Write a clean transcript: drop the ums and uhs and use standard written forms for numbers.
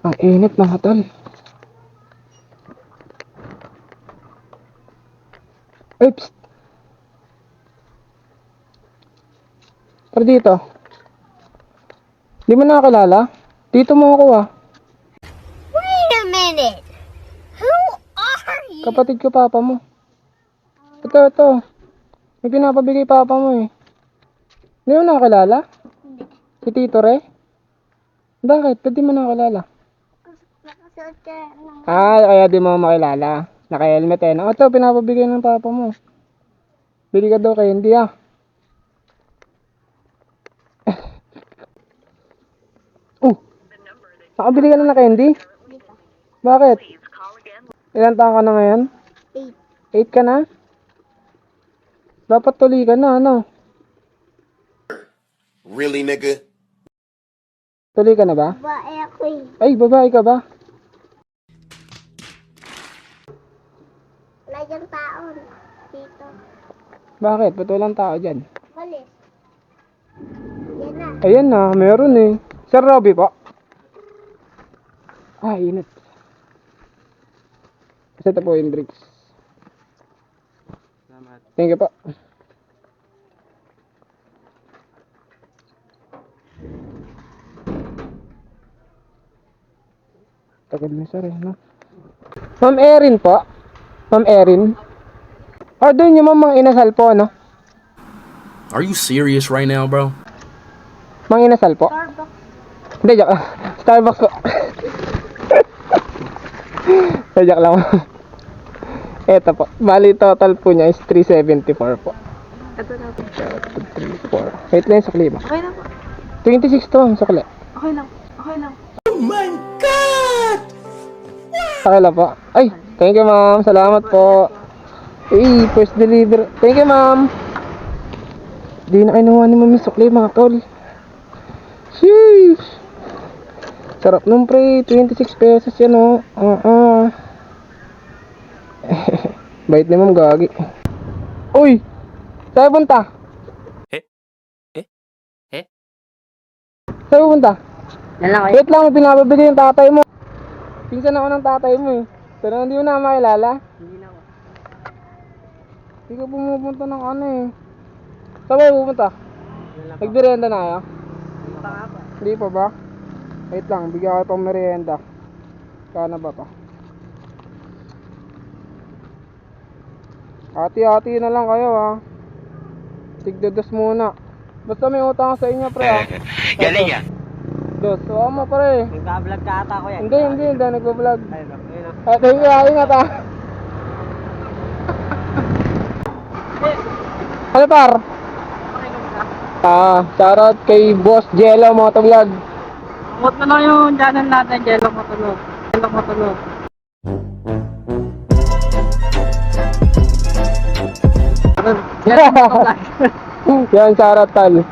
Ang init mga tol. Ay, psst. Pero dito. Di mo nakakilala? Dito mo ako ah. Wait a minute. Who are you? Kapatid ko papa mo. Ito. May pinapabigay papa mo eh. Di mo nakakilala? Si Tito Re? Bakit? Ba't di mo nakakilala? Nakasuot ka ng... Kaya di mo makilala. Naka-helmet eh. No? Ito, pinapabigay ng papa mo. Bili ka daw kay hindi ah. Nakabili ka na ng candy? Bakit? Ilan taon ka na ngayon? 8. 8 ka na? Dapat tuli ka na, ano? Really, nigga? Tuli ka na ba? Bae ako eh. Ay, babae ka ba? Wala dyan taon. Dito. Bakit? Ba't walang tao dyan? Walis. Yan na. Ayan na, meron eh. Sir Robby po. Init. Kasi ito po yung drinks. Thank you po. Tagal na sir eh, no? Ma'am Erin po. Ma'am Erin. Order nyo mang inasal po, no? Are you serious right now, bro? Mang inasal po. Starbucks. Hindi, joke. Starbucks po. Joke lang. Eto po. Bali total po niya is 374 po. Ito na po. 2, 3, 4. Wait lang yung sukli ba? Okay lang po. 26 to ang sukli. Okay lang. Okay lang. Okay lang po. Ay, thank you ma'am. Salamat po. First deliver. Thank you ma'am. Di na kinuha ni mami sukli mga tol. Sheesh. Sarap nung pre. 26 pesos yan o. Bait ni ma'am gagi. Uy! Saan punta? Saan punta? Yan lang Wait lang, may pinapabili yung tatay mo. Pinsan ako ng tatay mo eh. Pero hindi mo na makilala. Hindi na ako. Hindi ka pumupunta ng ano eh. Saan ba pupunta? Nagmerienda na kayo? Pa nga po. Hindi pa ba? Wait lang, bigyan ko pang merienda. Kaya na ba pa? Hati-hati na lang kayo ha. Tigdados muna. Basta may utang sa inyo pre ha. Galing yan. Dos, so mo pre. Nagka-vlog ka ata ko yan. Hindi, nagpa-vlog. Ayun o. Thank you, ingat ha. Ano par? Shoutout kay Boss Jello Motovlog. Amot na lang yung channel natin, Jello Motovlog. Jello Motovlog. Yan, shoutout tal.